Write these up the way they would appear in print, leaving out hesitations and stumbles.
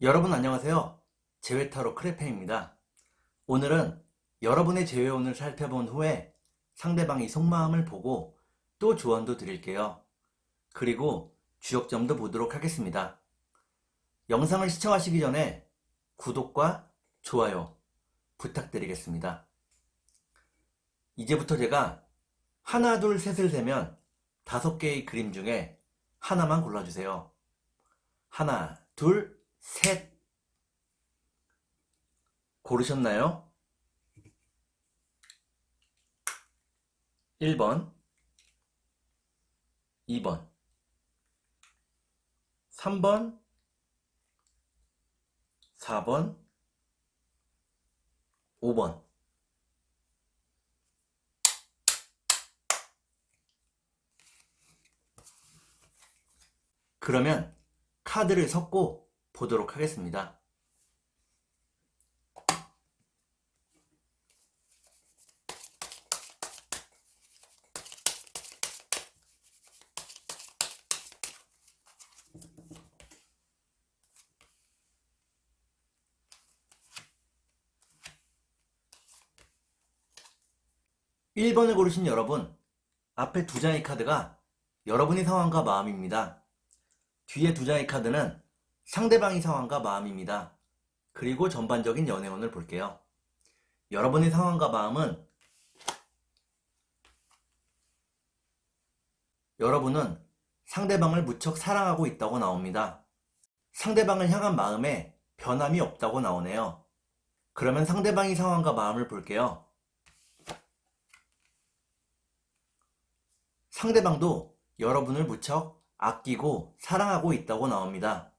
여러분 안녕하세요. 제외타로 크레페입니다. 오늘은 여러분의 제외운을 살펴본 후에 상대방의 속마음을 보고 또 조언도 드릴게요. 그리고 주역점도 보도록 하겠습니다. 영상을 시청하시기 전에 구독과 좋아요 부탁드리겠습니다. 이제부터 제가 하나, 둘, 셋을 세면 5개의 그림 중에 하나만 골라주세요. 하나, 둘, 셋. 고르셨나요? 1번, 2번, 3번, 4번, 5번. 그러면 카드를 섞고 보도록 하겠습니다. 1번을 고르신 여러분, 앞에 2장의 카드가 여러분의 상황과 마음입니다. 뒤에 2장의 카드는 상대방의 상황과 마음입니다. 그리고 전반적인 연애운을 볼게요. 여러분의 상황과 마음은 여러분은 상대방을 무척 사랑하고 있다고 나옵니다. 상대방을 향한 마음에 변함이 없다고 나오네요. 그러면 상대방의 상황과 마음을 볼게요. 상대방도 여러분을 무척 아끼고 사랑하고 있다고 나옵니다.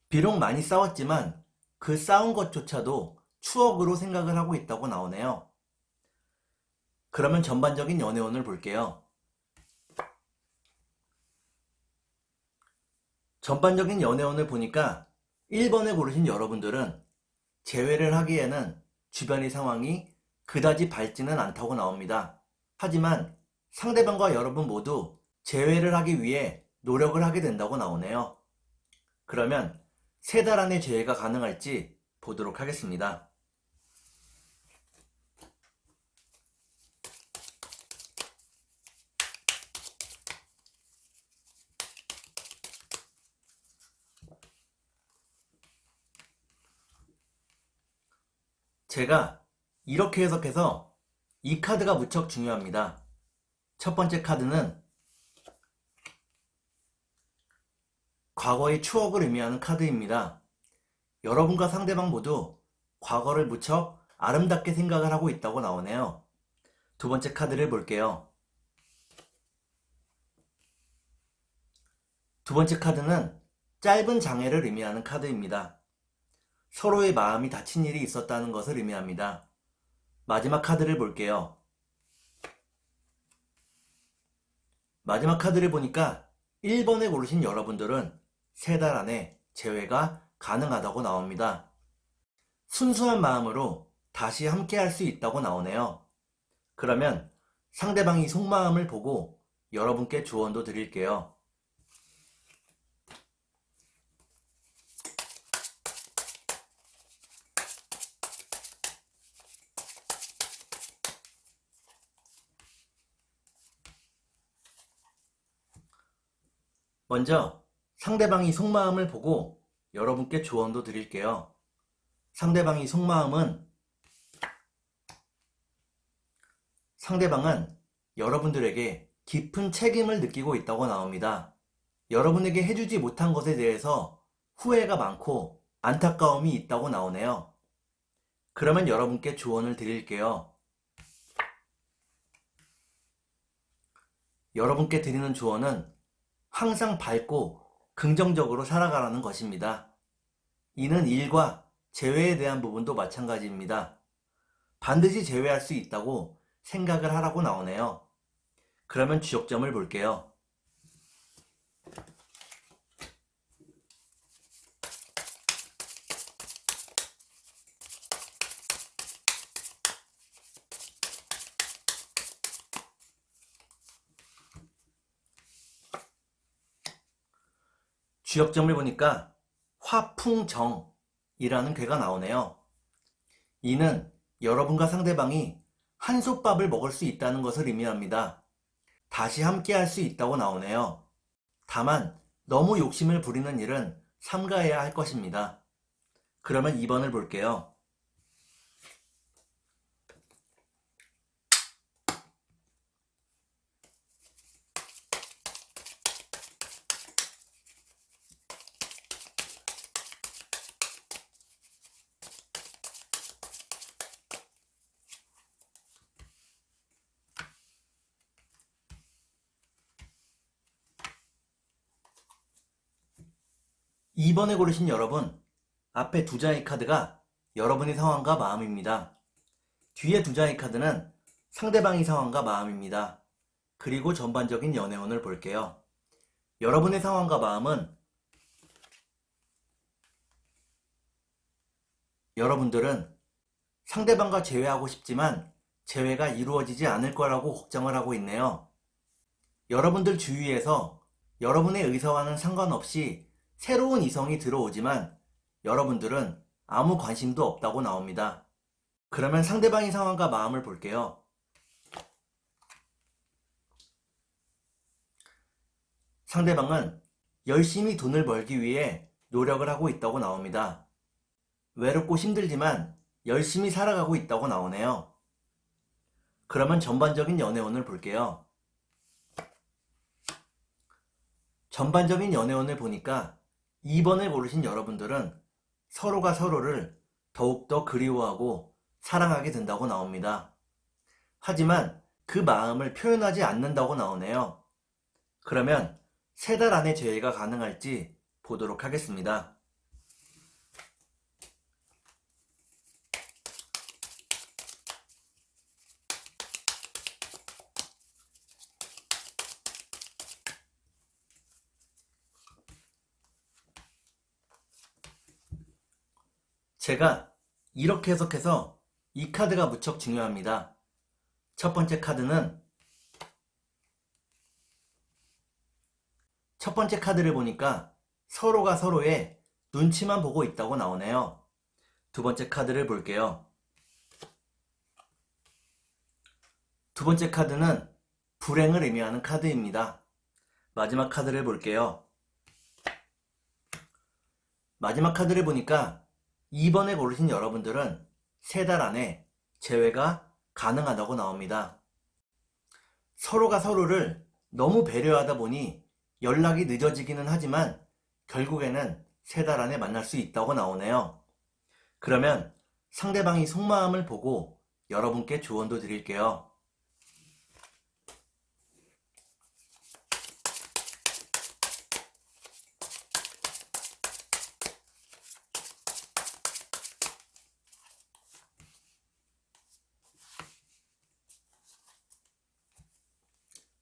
비록 많이 싸웠지만 그 싸운 것조차도 추억으로 생각을 하고 있다고 나오네요. 그러면 전반적인 연애운을 볼게요. 전반적인 연애운을 보니까 1번을 고르신 여러분들은 재회를 하기에는 주변의 상황이 그다지 밝지는 않다고 나옵니다. 하지만 상대방과 여러분 모두 재회를 하기 위해 노력을 하게 된다고 나오네요. 그러면 3달 안에 재회가 가능할지 보도록 하겠습니다. 제가 이렇게 해석해서 이 카드가 무척 중요합니다. 첫 번째 카드는 과거의 추억을 의미하는 카드입니다. 여러분과 상대방 모두 과거를 무척 아름답게 생각을 하고 있다고 나오네요. 두 번째 카드를 볼게요. 두 번째 카드는 짧은 장애를 의미하는 카드입니다. 서로의 마음이 다친 일이 있었다는 것을 의미합니다. 마지막 카드를 볼게요. 마지막 카드를 보니까 1번에 고르신 여러분들은 3달 안에 재회가 가능하다고 나옵니다. 순수한 마음으로 다시 함께 할 수 있다고 나오네요. 그러면 상대방이 속마음을 보고 여러분께 조언도 드릴게요. 먼저 상대방이 속마음을 보고 여러분께 조언도 드릴게요. 상대방이 속마음은 상대방은 여러분들에게 깊은 책임을 느끼고 있다고 나옵니다. 여러분에게 해주지 못한 것에 대해서 후회가 많고 안타까움이 있다고 나오네요. 그러면 여러분께 조언을 드릴게요. 여러분께 드리는 조언은 항상 밝고 긍정적으로 살아가라는 것입니다. 이는 일과 재회에 대한 부분도 마찬가지입니다. 반드시 재회할 수 있다고 생각을 하라고 나오네요. 그러면 주역점을 볼게요. 주역점을 보니까 화풍정이라는 괴가 나오네요. 이는 여러분과 상대방이 한솥밥을 먹을 수 있다는 것을 의미합니다. 다시 함께 할 수 있다고 나오네요. 다만 너무 욕심을 부리는 일은 삼가해야 할 것입니다. 그러면 2번을 볼게요. 2번에 고르신 여러분, 앞에 두 장의 카드가 여러분의 상황과 마음입니다. 뒤에 두 장의 카드는 상대방의 상황과 마음입니다. 그리고 전반적인 연애운을 볼게요. 여러분의 상황과 마음은 여러분들은 상대방과 재회하고 싶지만 재회가 이루어지지 않을 거라고 걱정을 하고 있네요. 여러분들 주위에서 여러분의 의사와는 상관없이 새로운 이성이 들어오지만 여러분들은 아무 관심도 없다고 나옵니다. 그러면 상대방의 상황과 마음을 볼게요. 상대방은 열심히 돈을 벌기 위해 노력을 하고 있다고 나옵니다. 외롭고 힘들지만 열심히 살아가고 있다고 나오네요. 그러면 전반적인 연애운을 볼게요. 전반적인 연애운을 보니까 2번을 고르신 여러분들은 서로가 서로를 더욱더 그리워하고 사랑하게 된다고 나옵니다. 하지만 그 마음을 표현하지 않는다고 나오네요. 그러면 3달 안에 재회가 가능할지 보도록 하겠습니다. 제가 이렇게 해석해서 이 카드가 무척 중요합니다. 첫 번째 카드를 보니까 서로가 서로의 눈치만 보고 있다고 나오네요. 두 번째 카드를 볼게요. 두 번째 카드는 불행을 의미하는 카드입니다. 마지막 카드를 볼게요. 마지막 카드를 보니까 2번에 고르신 여러분들은 3달 안에 재회가 가능하다고 나옵니다. 서로가 서로를 너무 배려하다 보니 연락이 늦어지기는 하지만 결국에는 3달 안에 만날 수 있다고 나오네요. 그러면 상대방이 속마음을 보고 여러분께 조언도 드릴게요.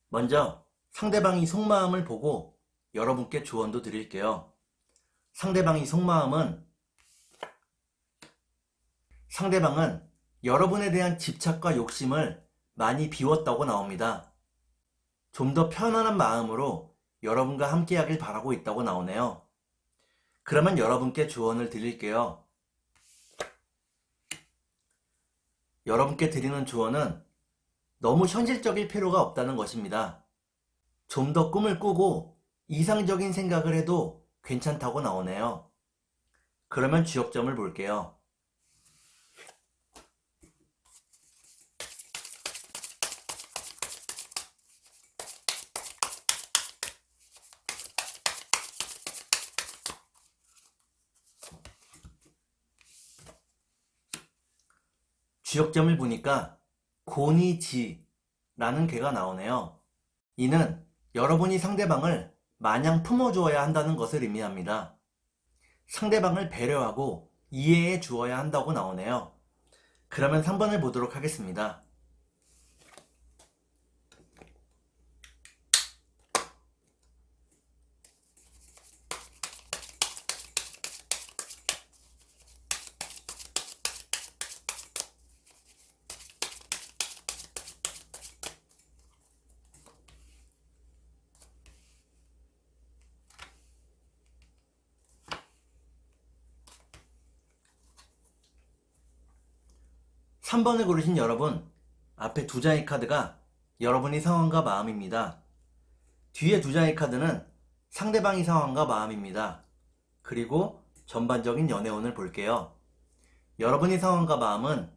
먼저 상대방이 속마음을 보고 여러분께 조언도 드릴게요. 상대방은 여러분에 대한 집착과 욕심을 많이 비웠다고 나옵니다. 좀 더 편안한 마음으로 여러분과 함께하길 바라고 있다고 나오네요. 그러면 여러분께 조언을 드릴게요. 여러분께 드리는 조언은 너무 현실적일 필요가 없다는 것입니다. 좀 더 꿈을 꾸고 이상적인 생각을 해도 괜찮다고 나오네요. 그러면 주역점을 볼게요. 주역점을 보니까 고니지라는 괴가 나오네요. 이는 여러분이 상대방을 마냥 품어주어야 한다는 것을 의미합니다. 상대방을 배려하고 이해해 주어야 한다고 나오네요. 그러면 3번을 보도록 하겠습니다. 3번을 고르신 여러분, 앞에 두 장의 카드가 여러분의 상황과 마음입니다. 뒤에 두 장의 카드는 상대방의 상황과 마음입니다. 그리고 전반적인 연애운을 볼게요. 여러분의 상황과 마음은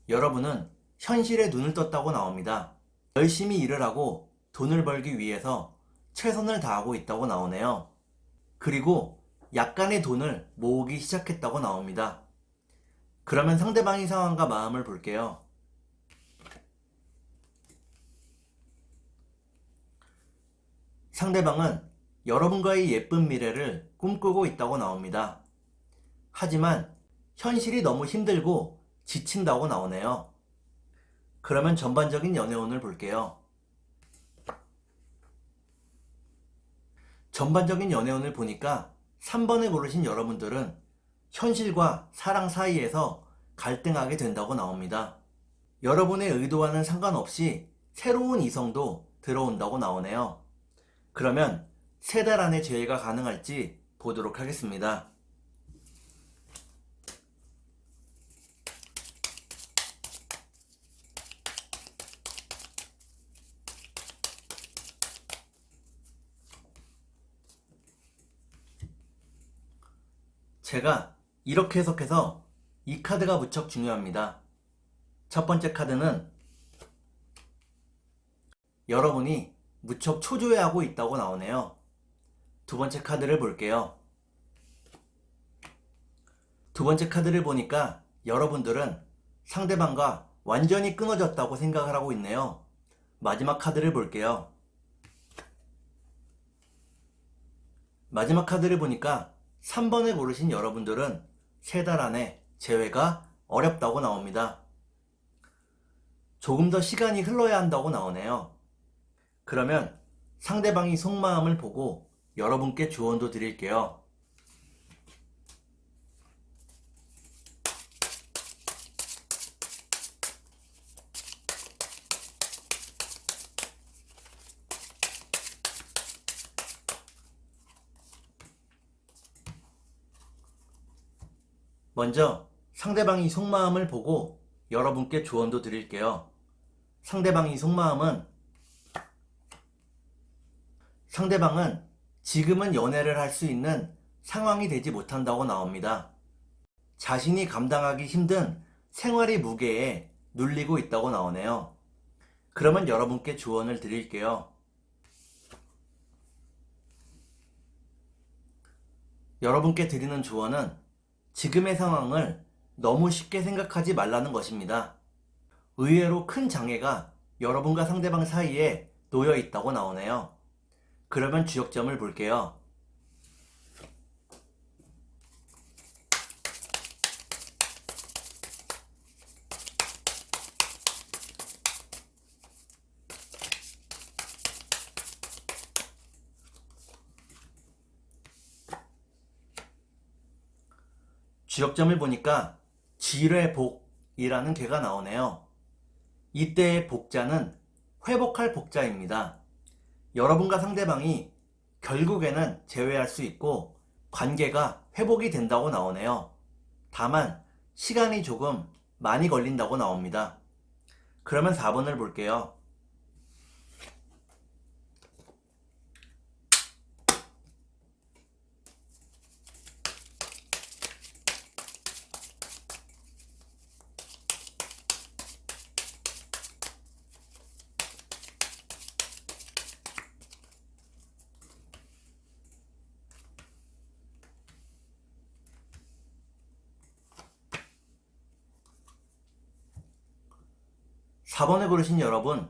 여러분은 현실에 눈을 떴다고 나옵니다. 열심히 일을 하고 돈을 벌기 위해서 최선을 다하고 있다고 나오네요. 그리고 약간의 돈을 모으기 시작했다고 나옵니다. 그러면 상대방의 상황과 마음을 볼게요. 상대방은 여러분과의 예쁜 미래를 꿈꾸고 있다고 나옵니다. 하지만 현실이 너무 힘들고 지친다고 나오네요. 그러면 전반적인 연애운을 볼게요. 전반적인 연애운을 보니까 3번을 고르신 여러분들은 현실과 사랑 사이에서 갈등하게 된다고 나옵니다. 여러분의 의도와는 상관없이 새로운 이성도 들어온다고 나오네요. 그러면 3달 안에 재회가 가능할지 보도록 하겠습니다. 제가 이렇게 해석해서 이 카드가 무척 중요합니다. 첫 번째 카드는 여러분이 무척 초조해하고 있다고 나오네요. 두 번째 카드를 볼게요. 두 번째 카드를 보니까 여러분들은 상대방과 완전히 끊어졌다고 생각을 하고 있네요. 마지막 카드를 볼게요. 마지막 카드를 보니까 3번을 고르신 여러분들은 3달 안에 재회가 어렵다고 나옵니다. 조금 더 시간이 흘러야 한다고 나오네요. 그러면 상대방이 속마음을 보고 여러분께 조언도 드릴게요. 먼저 상대방이 속마음을 보고 여러분께 조언도 드릴게요. 상대방의 속마음은 상대방은 지금은 연애를 할 수 있는 상황이 되지 못한다고 나옵니다. 자신이 감당하기 힘든 생활의 무게에 눌리고 있다고 나오네요. 그러면 여러분께 조언을 드릴게요. 여러분께 드리는 조언은 지금의 상황을 너무 쉽게 생각하지 말라는 것입니다. 의외로 큰 장애가 여러분과 상대방 사이에 놓여 있다고 나오네요. 그러면 주역점을 볼게요. 주역점을 보니까 지뢰복이라는 개가 나오네요. 이때의 복자는 회복할 복자입니다. 여러분과 상대방이 결국에는 재회할 수 있고 관계가 회복이 된다고 나오네요. 다만 시간이 조금 많이 걸린다고 나옵니다. 그러면 4번을 볼게요. 4번을 고르신 여러분,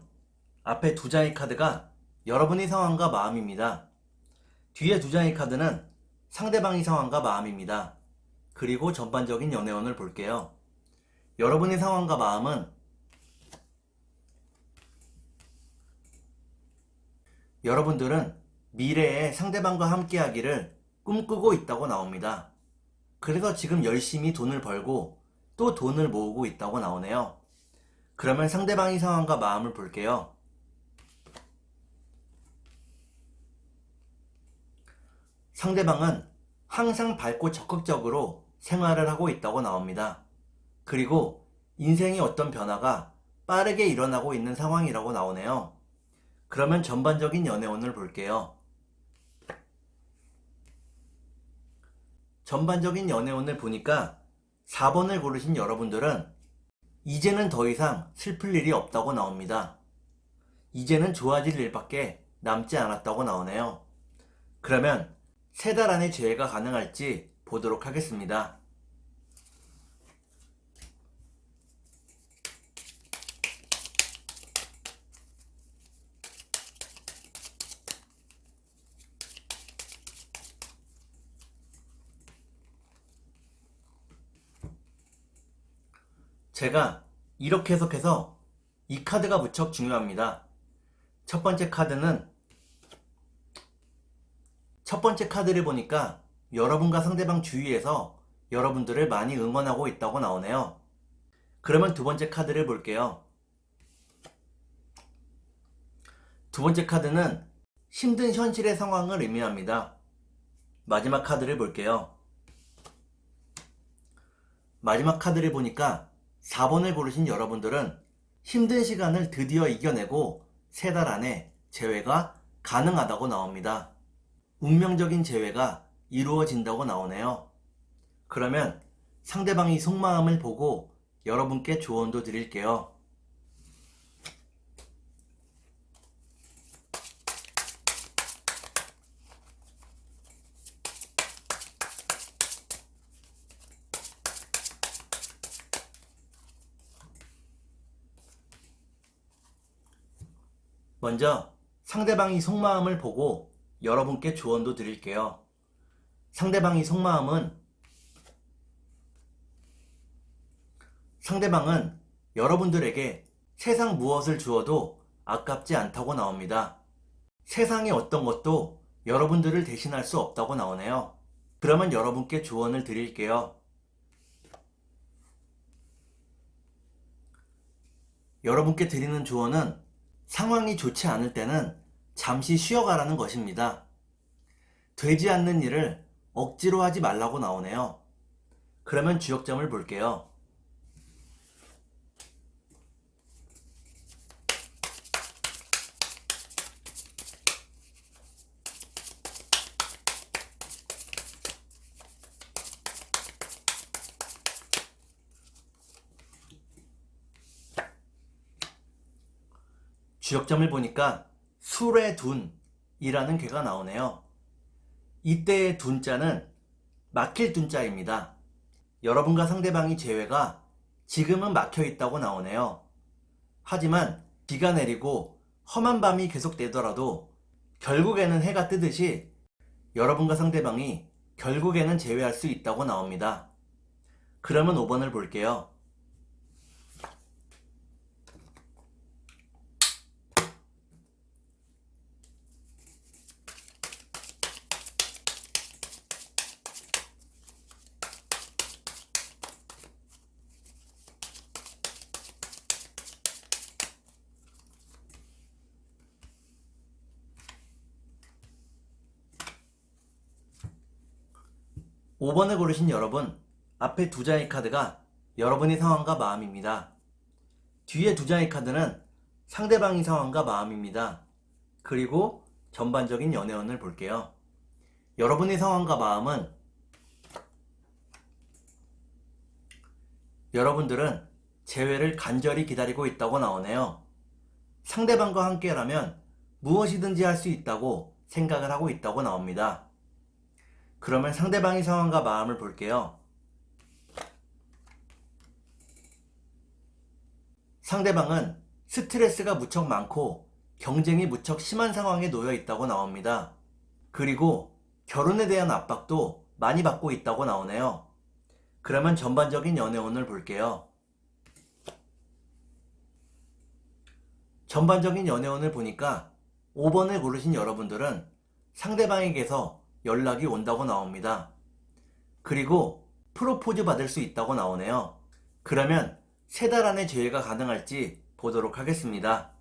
앞에 두 장의 카드가 여러분의 상황과 마음입니다. 뒤에 두 장의 카드는 상대방의 상황과 마음입니다. 그리고 전반적인 연애운을 볼게요. 여러분의 상황과 마음은 여러분들은 미래에 상대방과 함께하기를 꿈꾸고 있다고 나옵니다. 그래서 지금 열심히 돈을 벌고 또 돈을 모으고 있다고 나오네요. 그러면 상대방의 상황과 마음을 볼게요. 상대방은 항상 밝고 적극적으로 생활을 하고 있다고 나옵니다. 그리고 인생의 어떤 변화가 빠르게 일어나고 있는 상황이라고 나오네요. 그러면 전반적인 연애운을 볼게요. 전반적인 연애운을 보니까 4번을 고르신 여러분들은 이제는 더 이상 슬플 일이 없다고 나옵니다. 이제는 좋아질 일밖에 남지 않았다고 나오네요. 그러면 3달 안에 재회가 가능할지 보도록 하겠습니다. 제가 이렇게 해석해서 이 카드가 무척 중요합니다. 첫 번째 카드를 보니까 여러분과 상대방 주위에서 여러분들을 많이 응원하고 있다고 나오네요. 그러면 두 번째 카드를 볼게요. 두 번째 카드는 힘든 현실의 상황을 의미합니다. 마지막 카드를 볼게요. 마지막 카드를 보니까 4번을 고르신 여러분들은 힘든 시간을 드디어 이겨내고 3달 안에 재회가 가능하다고 나옵니다. 운명적인 재회가 이루어진다고 나오네요. 그러면 상대방이 속마음을 보고 여러분께 조언도 드릴게요. 먼저 상대방이 속마음을 보고 여러분께 조언도 드릴게요. 상대방은 여러분들에게 세상 무엇을 주어도 아깝지 않다고 나옵니다. 세상의 어떤 것도 여러분들을 대신할 수 없다고 나오네요. 그러면 여러분께 조언을 드릴게요. 여러분께 드리는 조언은 상황이 좋지 않을 때는 잠시 쉬어가라는 것입니다. 되지 않는 일을 억지로 하지 말라고 나오네요. 그러면 주역점을 볼게요. 주역점을 보니까 술의 둔이라는 괴가 나오네요. 이때의 둔자는 막힐 둔자입니다. 여러분과 상대방이 재회가 지금은 막혀 있다고 나오네요. 하지만 비가 내리고 험한 밤이 계속되더라도 결국에는 해가 뜨듯이 여러분과 상대방이 결국에는 재회할 수 있다고 나옵니다. 그러면 5번을 볼게요. 5번을 고르신 여러분, 앞에 두 장의 카드가 여러분의 상황과 마음입니다. 뒤에 두 장의 카드는 상대방의 상황과 마음입니다. 그리고 전반적인 연애운을 볼게요. 여러분의 상황과 마음은 여러분들은 재회를 간절히 기다리고 있다고 나오네요. 상대방과 함께라면 무엇이든지 할 수 있다고 생각을 하고 있다고 나옵니다. 그러면 상대방의 상황과 마음을 볼게요. 상대방은 스트레스가 무척 많고 경쟁이 무척 심한 상황에 놓여 있다고 나옵니다. 그리고 결혼에 대한 압박도 많이 받고 있다고 나오네요. 그러면 전반적인 연애운을 볼게요. 전반적인 연애운을 보니까 5번을 고르신 여러분들은 상대방에게서 연락이 온다고 나옵니다. 그리고 프로포즈 받을 수 있다고 나오네요. 그러면 3달 안에 재회가 가능할지 보도록 하겠습니다.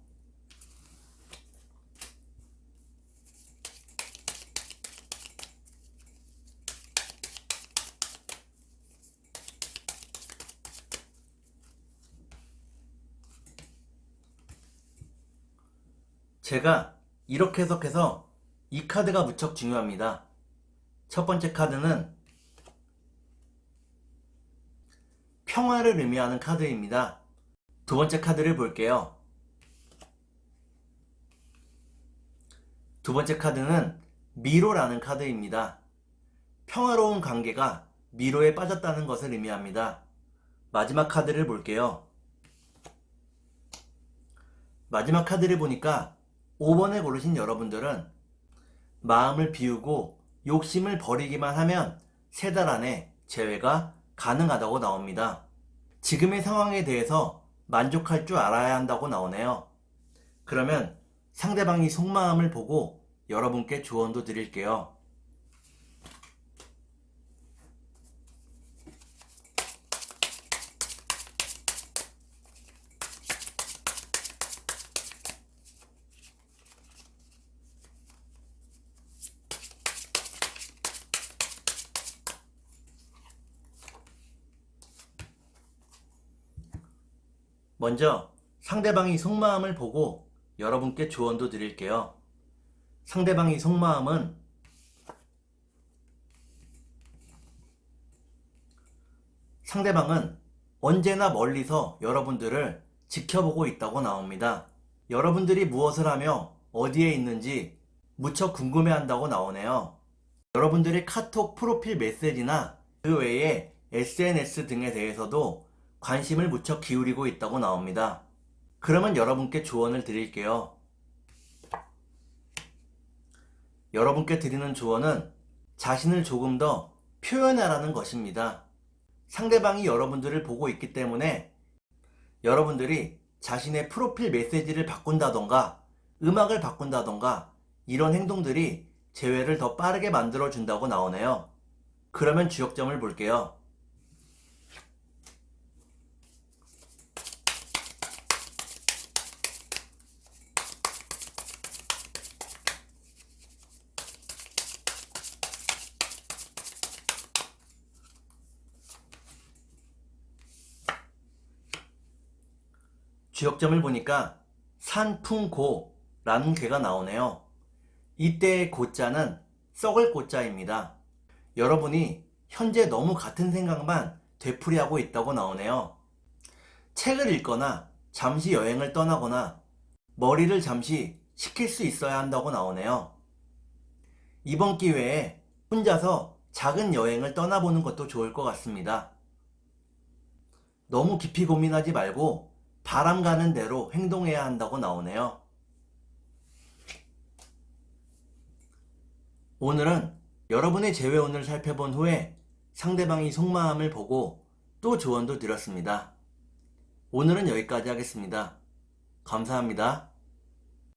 제가 이렇게 해석해서 이 카드가 무척 중요합니다. 첫 번째 카드는 평화를 의미하는 카드입니다. 두 번째 카드를 볼게요. 두 번째 카드는 미로라는 카드입니다. 평화로운 관계가 미로에 빠졌다는 것을 의미합니다. 마지막 카드를 볼게요. 마지막 카드를 보니까 5번에 고르신 여러분들은 마음을 비우고 욕심을 버리기만 하면 3달 안에 재회가 가능하다고 나옵니다. 지금의 상황에 대해서 만족할 줄 알아야 한다고 나오네요. 그러면 상대방이 속마음을 보고 여러분께 조언도 드릴게요. 먼저 상대방이 속마음을 보고 여러분께 조언도 드릴게요. 상대방이 속마음은 상대방은 언제나 멀리서 여러분들을 지켜보고 있다고 나옵니다. 여러분들이 무엇을 하며 어디에 있는지 무척 궁금해한다고 나오네요. 여러분들의 카톡 프로필 메시지나 그 외에 SNS 등에 대해서도 관심을 무척 기울이고 있다고 나옵니다. 그러면 여러분께 조언을 드릴게요. 여러분께 드리는 조언은 자신을 조금 더 표현하라는 것입니다. 상대방이 여러분들을 보고 있기 때문에 여러분들이 자신의 프로필 메시지를 바꾼다던가 음악을 바꾼다던가 이런 행동들이 재회를 더 빠르게 만들어준다고 나오네요. 그러면 주역점을 볼게요. 주역점을 보니까 산풍고라는 괴가 나오네요. 이때의 고자는 썩을 고자입니다. 여러분이 현재 너무 같은 생각만 되풀이하고 있다고 나오네요. 책을 읽거나 잠시 여행을 떠나거나 머리를 잠시 식힐 수 있어야 한다고 나오네요. 이번 기회에 혼자서 작은 여행을 떠나보는 것도 좋을 것 같습니다. 너무 깊이 고민하지 말고 바람 가는 대로 행동해야 한다고 나오네요. 오늘은 여러분의 재회운을 살펴본 후에 상대방이 속마음을 보고 또 조언도 드렸습니다. 오늘은 여기까지 하겠습니다. 감사합니다.